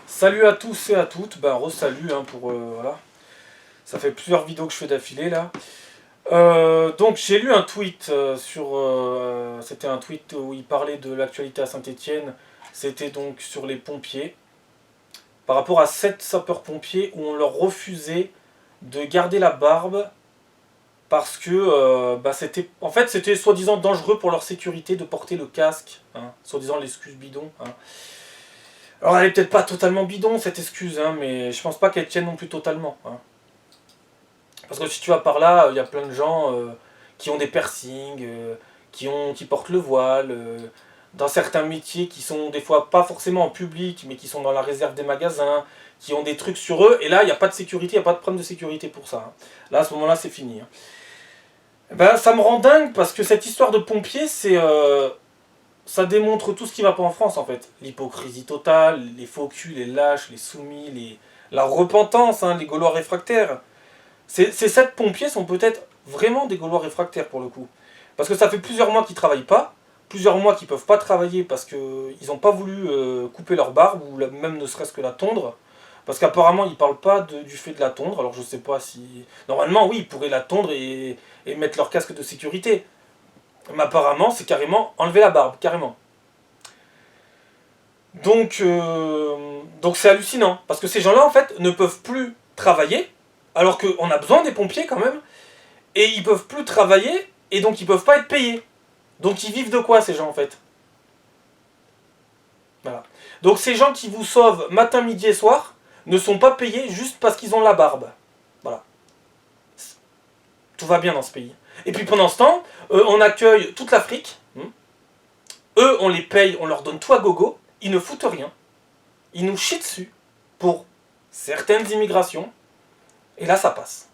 Salut à tous et à toutes, ben re-salut pour voilà. Ça fait plusieurs vidéos que je fais d'affilée là. Donc j'ai lu un tweet c'était un tweet où il parlait de l'actualité à Saint-Étienne. C'était donc sur les pompiers. Par rapport à 7 sapeurs-pompiers où on leur refusait de garder la barbe parce que c'était. En fait c'était soi-disant dangereux pour leur sécurité de porter le casque. Hein, soi-disant l'excuse bidon. Hein. Alors elle est peut-être pas totalement bidon cette excuse, hein, mais je pense pas qu'elle tienne non plus totalement. Hein. Parce que si tu vas par là, il y a plein de gens qui ont des piercings, qui portent le voile, dans certains métiers qui sont des fois pas forcément en public, mais qui sont dans la réserve des magasins, qui ont des trucs sur eux, et là il n'y a pas de sécurité, il n'y a pas de problème de sécurité pour ça. Hein. Là à ce moment-là c'est fini. Hein. Ben, ça me rend dingue parce que cette histoire de pompiers, ça démontre tout ce qui va pas en France en fait. L'hypocrisie totale, les faux culs, les lâches, les soumis, la repentance, hein, les Gaulois réfractaires. Ces 7 pompiers sont peut-être vraiment des Gaulois réfractaires pour le coup. Parce que ça fait plusieurs mois qu'ils travaillent pas, plusieurs mois qu'ils peuvent pas travailler parce qu'ils n'ont pas voulu couper leur barbe ou même ne serait-ce que la tondre. Parce qu'apparemment ils parlent pas du fait de la tondre, alors je sais pas si. Normalement oui, ils pourraient la tondre et mettre leur casque de sécurité. Mais apparemment c'est carrément enlever la barbe, carrément. Donc c'est hallucinant. Parce que ces gens-là en fait ne peuvent plus travailler alors qu'on a besoin des pompiers quand même, et ils peuvent plus travailler, et donc ils peuvent pas être payés. Donc ils vivent de quoi ces gens en fait? Voilà. Donc ces gens qui vous sauvent matin, midi et soir ne sont pas payés juste parce qu'ils ont la barbe. Voilà. Tout va bien dans ce pays. Et puis pendant ce temps, on accueille toute l'Afrique. Eux, on les paye, on leur donne tout à gogo. Ils ne foutent rien. Ils nous chient dessus pour certaines immigrations. Et là, ça passe.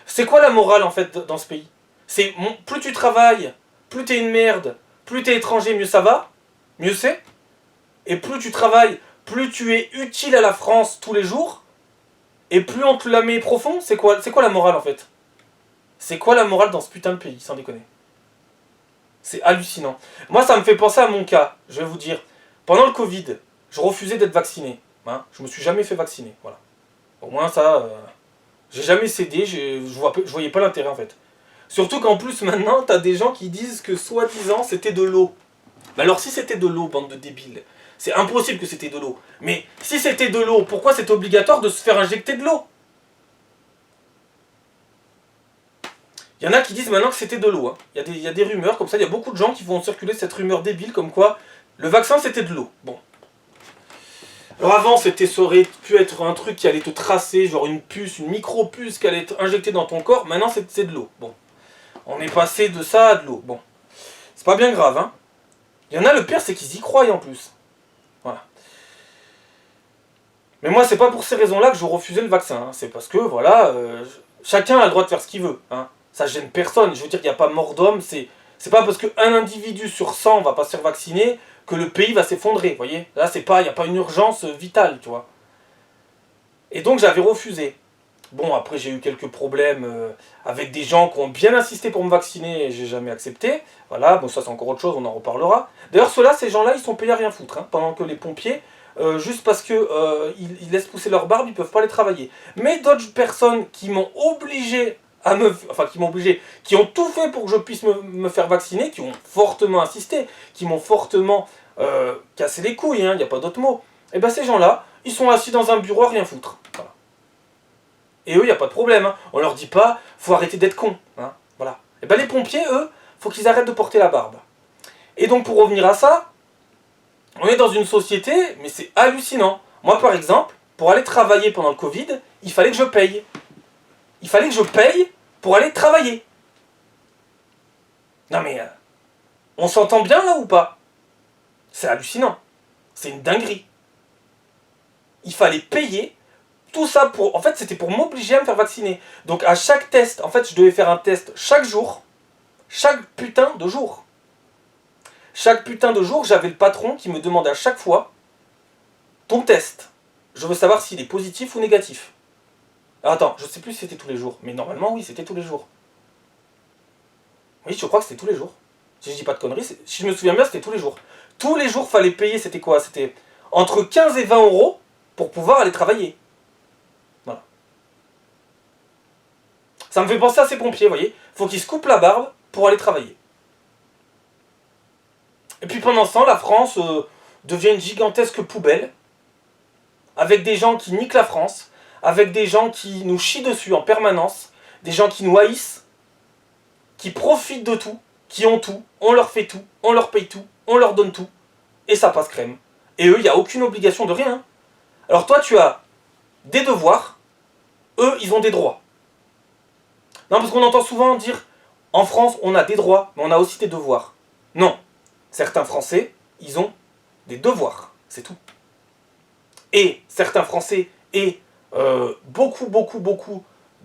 C'est quoi la morale en fait dans ce pays? C'est plus tu travailles, plus t'es une merde, plus t'es étranger, mieux ça va, mieux c'est. Et plus tu travailles, plus tu es utile à la France tous les jours, et plus on te la met profond. C'est quoi la morale en fait? C'est quoi la morale dans ce putain de pays, sans déconner? C'est hallucinant. Moi, ça me fait penser à mon cas. Je vais vous dire, pendant le Covid, je refusais d'être vacciné. Hein, je me suis jamais fait vacciner. Voilà. Au moins ça, j'ai jamais cédé. Je voyais pas l'intérêt en fait. Surtout qu'en plus maintenant, t'as des gens qui disent que soi-disant c'était de l'eau. Mais alors si c'était de l'eau, bande de débiles, c'est impossible que c'était de l'eau. Mais si c'était de l'eau, pourquoi c'est obligatoire de se faire injecter de l'eau? Il y en a qui disent maintenant que c'était de l'eau. Hein. Il y a des rumeurs comme ça, il y a beaucoup de gens qui vont circuler cette rumeur débile comme quoi le vaccin c'était de l'eau. Bon. Alors avant, ça aurait pu être un truc qui allait te tracer, genre une puce, une micro-puce qui allait être injectée dans ton corps. Maintenant, c'est de l'eau. Bon. On est passé de ça à de l'eau. Bon. C'est pas bien grave, hein. Il y en a, le pire, c'est qu'ils y croient en plus. Voilà. Mais moi, c'est pas pour ces raisons-là que je refusais le vaccin. Hein. C'est parce que, voilà, chacun a le droit de faire ce qu'il veut. Hein. Ça gêne personne. Je veux dire, il n'y a pas mort d'homme. C'est pas parce qu'un individu sur 100 va pas se faire vacciner que le pays va s'effondrer. Vous voyez? Là, il n'y a pas une urgence vitale, tu vois. Et donc, j'avais refusé. Bon, après, j'ai eu quelques problèmes avec des gens qui ont bien insisté pour me vacciner et j'ai jamais accepté. Voilà, bon, ça, c'est encore autre chose, on en reparlera. D'ailleurs, ces gens-là, ils sont payés à rien foutre. Hein, pendant que les pompiers, juste parce que ils laissent pousser leur barbe, ils peuvent pas aller travailler. Mais d'autres personnes qui m'ont obligé qui ont tout fait pour que je puisse me faire vacciner, qui ont fortement insisté, qui m'ont fortement cassé les couilles, il n'y a pas d'autre mot. Et bien, ces gens-là, ils sont assis dans un bureau à rien foutre. Voilà. Et eux, il n'y a pas de problème. Hein. On leur dit pas, faut arrêter d'être con. Hein. Voilà. Et ben les pompiers, eux, faut qu'ils arrêtent de porter la barbe. Et donc pour revenir à ça, on est dans une société, mais c'est hallucinant. Moi par exemple, pour aller travailler pendant le Covid, il fallait que je paye. Il fallait que je paye pour aller travailler. Non mais, on s'entend bien là ou pas? C'est hallucinant. C'est une dinguerie. Il fallait payer. Tout ça pour. En fait, c'était pour m'obliger à me faire vacciner. Donc, à chaque test, en fait, je devais faire un test chaque jour. Chaque putain de jour. Chaque putain de jour, j'avais le patron qui me demandait à chaque fois ton test. Je veux savoir s'il est positif ou négatif. Alors, attends, je sais plus si c'était tous les jours. Mais normalement, oui, c'était tous les jours. Oui, je crois que c'était tous les jours. Si je dis pas de conneries, si je me souviens bien, c'était tous les jours. Tous les jours, fallait payer. C'était quoi? C'était entre 15 et 20 euros pour pouvoir aller travailler. Voilà. Ça me fait penser à ces pompiers, vous voyez. Faut qu'ils se coupent la barbe pour aller travailler. Et puis pendant ce temps, la France devient une gigantesque poubelle, avec des gens qui niquent la France, avec des gens qui nous chient dessus en permanence, des gens qui nous haïssent, qui profitent de tout, qui ont tout, on leur fait tout, on leur paye tout, on leur donne tout, et ça passe crème. Et eux, il n'y a aucune obligation de rien. Alors toi, tu as des devoirs, eux, ils ont des droits. Non, parce qu'on entend souvent dire, en France, on a des droits, mais on a aussi des devoirs. Non. Certains Français, ils ont des devoirs, c'est tout. Et certains Français et beaucoup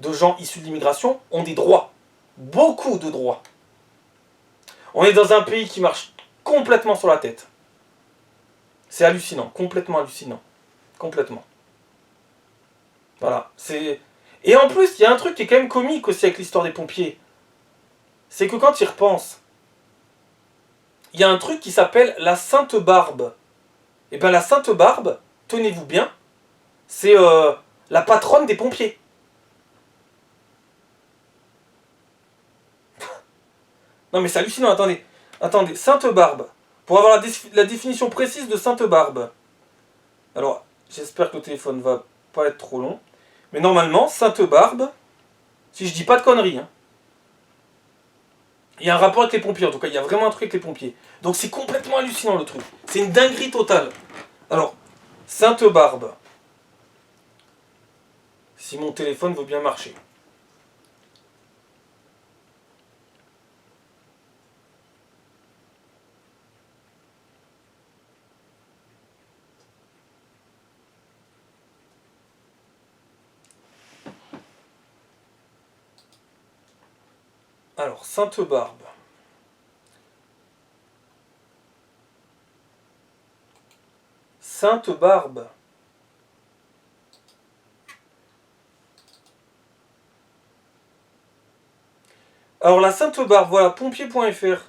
de gens issus de l'immigration ont des droits. Beaucoup de droits. On est dans un pays qui marche complètement sur la tête. C'est hallucinant, complètement hallucinant. Complètement. Voilà, c'est... Et en plus, il y a un truc qui est quand même comique aussi avec l'histoire des pompiers. C'est que quand ils repensent, il y a un truc qui s'appelle la Sainte Barbe. Et bien la Sainte Barbe, tenez-vous bien, c'est la patronne des pompiers. Non mais c'est hallucinant, attendez. Attendez, Sainte Barbe. Pour avoir la définition précise de Sainte Barbe. Alors, j'espère que le téléphone va pas être trop long. Mais normalement, Sainte Barbe, si je dis pas de conneries, hein, il y a un rapport avec les pompiers, en tout cas, il y a vraiment un truc avec les pompiers. Donc c'est complètement hallucinant le truc. C'est une dinguerie totale. Alors, Sainte Barbe. Si mon téléphone veut bien marcher. Alors, Sainte Barbe. Sainte Barbe. Alors la Sainte Barbe, voilà, pompier.fr.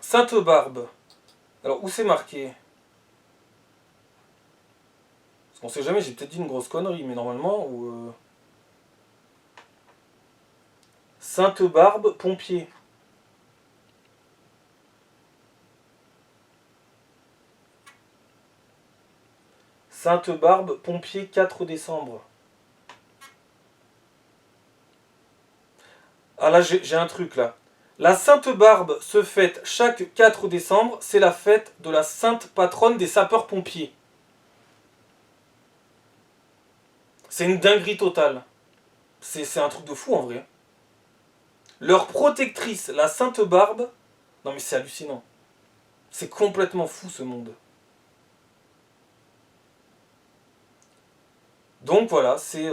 Sainte Barbe. Alors où c'est marqué? Parce qu'on sait jamais, j'ai peut-être dit une grosse connerie, mais normalement, Sainte Barbe, pompier. Sainte Barbe, pompier, 4 décembre. Ah là, j'ai un truc là. La Sainte Barbe se fête chaque 4 décembre. C'est la fête de la sainte patronne des sapeurs-pompiers. C'est une dinguerie totale. C'est un truc de fou en vrai. Leur protectrice, la Sainte Barbe. Non mais c'est hallucinant. C'est complètement fou ce monde. Donc voilà, c'est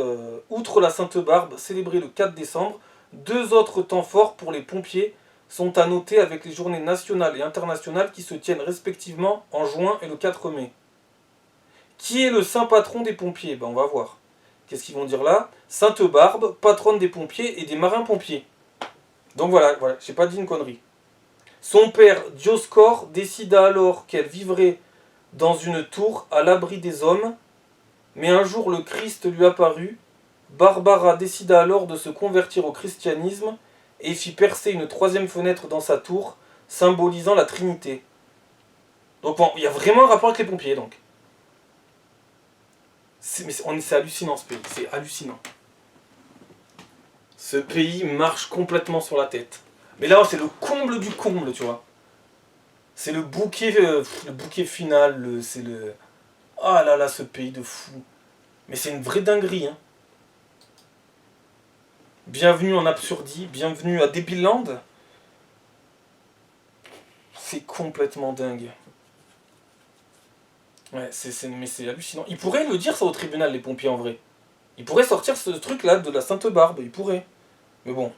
outre la Sainte Barbe, célébrée le 4 décembre, 2 autres temps forts pour les pompiers sont à noter avec les journées nationales et internationales qui se tiennent respectivement en juin et le 4 mai. Qui est le saint patron des pompiers? Ben on va voir. Qu'est-ce qu'ils vont dire là? Sainte Barbe, patronne des pompiers et des marins-pompiers. Donc voilà, j'ai pas dit une connerie. Son père, Dioscore, décida alors qu'elle vivrait dans une tour à l'abri des hommes, mais un jour le Christ lui apparut. Barbara décida alors de se convertir au christianisme et fit percer une 3e fenêtre dans sa tour, symbolisant la Trinité. Donc bon, il y a vraiment un rapport avec les pompiers, donc. C'est hallucinant ce pays, c'est hallucinant. Ce pays marche complètement sur la tête. Mais là, c'est le comble du comble, tu vois. C'est le bouquet final, c'est le... Ah là là, ce pays de fou. Mais c'est une vraie dinguerie, hein. Bienvenue en Absurdie, bienvenue à Debilland. C'est complètement dingue. Ouais, mais c'est hallucinant. Ils pourraient le dire ça au tribunal, les pompiers, en vrai. Ils pourraient sortir ce truc-là de la Sainte Barbe, ils pourraient. Mais bon.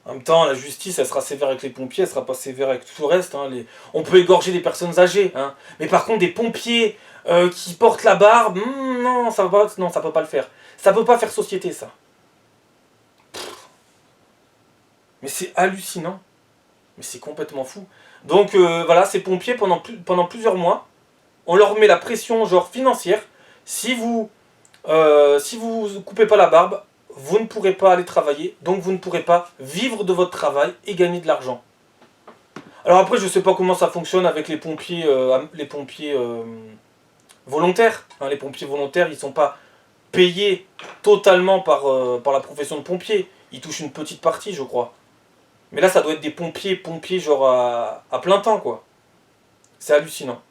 En même temps, la justice, elle sera sévère avec les pompiers, elle sera pas sévère avec tout le reste. Hein. On peut égorger des personnes âgées. Hein. Mais par contre, des pompiers qui portent la barbe, non, ça peut pas le faire. Ça peut pas faire société, ça. Mais c'est hallucinant. Mais c'est complètement fou. Donc voilà, ces pompiers, pendant plusieurs mois, on leur met la pression genre financière. Si vous coupez pas la barbe, vous ne pourrez pas aller travailler, donc vous ne pourrez pas vivre de votre travail et gagner de l'argent. Alors après, je sais pas comment ça fonctionne avec les pompiers volontaires. Hein, les pompiers volontaires, ils sont pas payés totalement par la profession de pompier. Ils touchent une petite partie, je crois. Mais là, ça doit être des pompiers genre à plein temps, quoi. C'est hallucinant.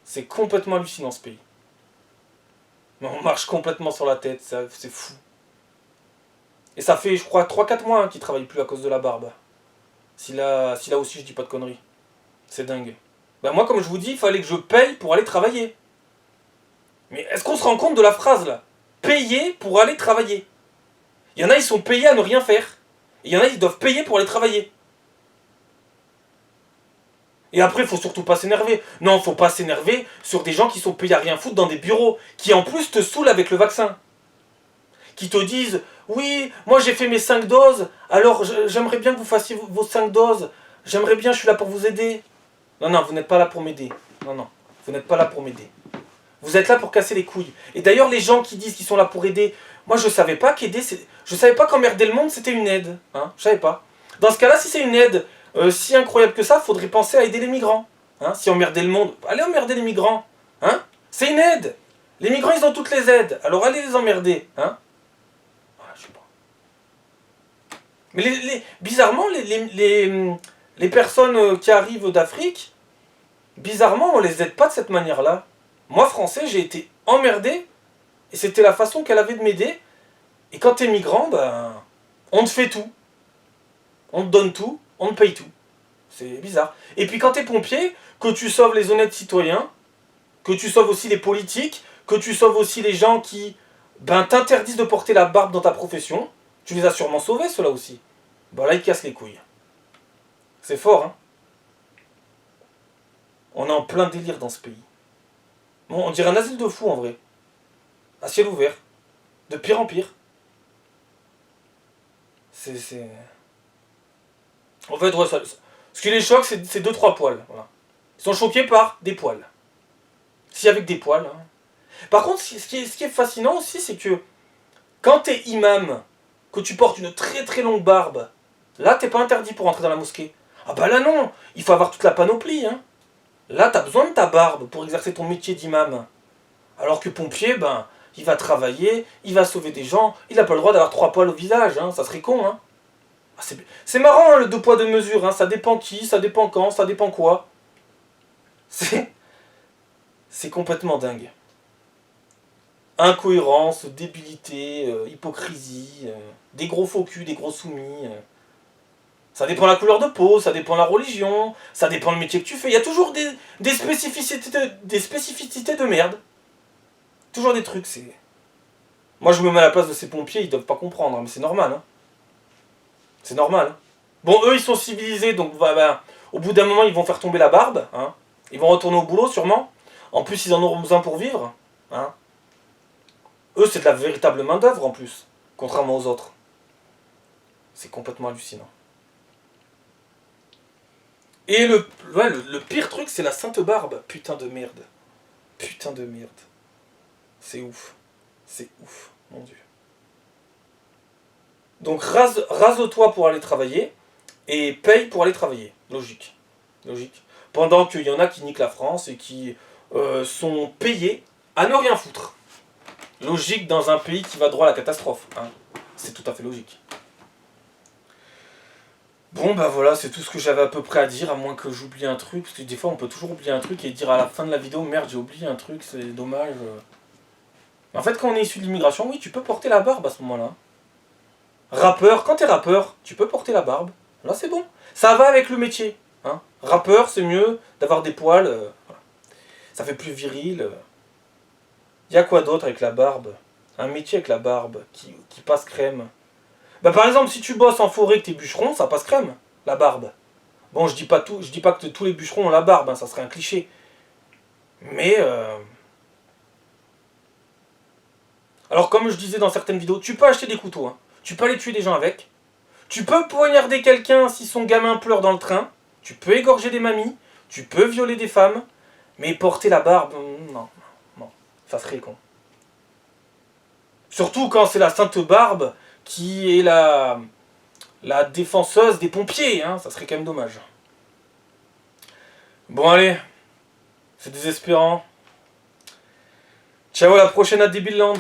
C'est complètement hallucinant, ce pays. Mais on marche complètement sur la tête, c'est fou. Et ça fait, je crois, 3-4 mois qu'ils travaillent plus à cause de la barbe. Si là aussi, je dis pas de conneries. C'est dingue. Ben moi, comme je vous dis, il fallait que je paye pour aller travailler. Mais est-ce qu'on se rend compte de la phrase, là? Payer pour aller travailler. Il y en a, ils sont payés à ne rien faire. Et il y en a, ils doivent payer pour aller travailler. Et après, il faut surtout pas s'énerver. Non, faut pas s'énerver sur des gens qui sont payés à rien foutre dans des bureaux, qui en plus te saoulent avec le vaccin. Qui te disent, oui, moi j'ai fait mes 5 doses, alors j'aimerais bien que vous fassiez vos 5 doses. J'aimerais bien, je suis là pour vous aider. Non, non, vous n'êtes pas là pour m'aider. Non, non, vous n'êtes pas là pour m'aider. Vous êtes là pour casser les couilles. Et d'ailleurs, les gens qui disent qu'ils sont là pour aider, moi je savais pas qu'aider, je savais pas qu'emmerder le monde c'était une aide. Hein, je savais pas. Dans ce cas-là, si c'est une aide si incroyable que ça, faudrait penser à aider les migrants. Hein, si emmerder le monde, allez emmerder les migrants. Hein, c'est une aide. Les migrants, ils ont toutes les aides. Alors allez les emmerder. Hein. Ah, je sais pas. Mais bizarrement, les personnes qui arrivent d'Afrique, bizarrement, on les aide pas de cette manière-là. Moi, français, j'ai été emmerdé, et c'était la façon qu'elle avait de m'aider. Et quand t'es migrant, ben, on te fait tout. On te donne tout, on te paye tout. C'est bizarre. Et puis quand t'es pompier, que tu sauves les honnêtes citoyens, que tu sauves aussi les politiques, que tu sauves aussi les gens qui t'interdisent de porter la barbe dans ta profession, tu les as sûrement sauvés, ceux-là aussi. Ben là, ils cassent les couilles. C'est fort, hein. On est en plein délire dans ce pays. Bon, on dirait un asile de fous, en vrai. À ciel ouvert. De pire en pire. C'est... En fait, ouais, ce qui les choque, c'est 2-3 poils. Voilà. Ils sont choqués par des poils. Si avec des poils. Hein. Par contre, ce qui est fascinant aussi, c'est que quand t'es imam, que tu portes une très très longue barbe, là, t'es pas interdit pour entrer dans la mosquée. Ah bah là non, il faut avoir toute la panoplie. Hein. Là, t'as besoin de ta barbe pour exercer ton métier d'imam. Alors que pompier, ben, il va travailler, il va sauver des gens, il n'a pas le droit d'avoir 3 poils au visage. Hein. Ça serait con, hein. C'est marrant, hein, le 2 poids 2 mesures, hein. Ça dépend qui, ça dépend quand, ça dépend quoi. C'est complètement dingue. Incohérence, débilité, hypocrisie, des gros faux culs, des gros soumis. Ça dépend la couleur de peau, ça dépend la religion, ça dépend le métier que tu fais. Il y a toujours des spécificités de merde. Toujours des trucs, c'est... Moi je me mets à la place de ces pompiers, ils doivent pas comprendre, hein, mais c'est normal. Hein. C'est normal. Hein. Bon, eux, ils sont civilisés, donc au bout d'un moment, ils vont faire tomber la barbe. Hein. Ils vont retourner au boulot, sûrement. En plus, ils en auront besoin pour vivre. Hein. Eux, c'est de la véritable main-d'œuvre, en plus. Contrairement aux autres. C'est complètement hallucinant. Et le pire truc, c'est la sainte barbe. Putain de merde. Putain de merde. C'est ouf. C'est ouf, mon Dieu. Donc rase-toi pour aller travailler et paye pour aller travailler. Logique. Logique. Pendant qu'il y en a qui niquent la France et qui sont payés à ne rien foutre. Logique dans un pays qui va droit à la catastrophe. Hein. C'est tout à fait logique. Bon bah voilà, c'est tout ce que j'avais à peu près à dire, à moins que j'oublie un truc, parce que des fois on peut toujours oublier un truc et dire à la fin de la vidéo, merde j'ai oublié un truc, c'est dommage. En fait quand on est issu de l'immigration, oui tu peux porter la barbe à ce moment-là. Rappeur, quand t'es rappeur, tu peux porter la barbe. Là c'est bon. Ça va avec le métier. Hein. Rappeur, c'est mieux d'avoir des poils. Voilà. Ça fait plus viril. Y a quoi d'autre avec la barbe? Un métier avec la barbe qui passe crème. Bah par exemple, si tu bosses en forêt que t'es bûcheron, ça passe crème, la barbe. Bon, je dis pas que tous les bûcherons ont la barbe, hein, ça serait un cliché. Mais alors comme je disais dans certaines vidéos, tu peux acheter des couteaux. Hein. Tu peux aller tuer des gens avec. Tu peux poignarder quelqu'un si son gamin pleure dans le train. Tu peux égorger des mamies. Tu peux violer des femmes. Mais porter la barbe, non, non, ça serait con. Surtout quand c'est la Sainte Barbe qui est la défenseuse des pompiers, hein, ça serait quand même dommage. Bon allez, c'est désespérant. Ciao à la prochaine à Debilland.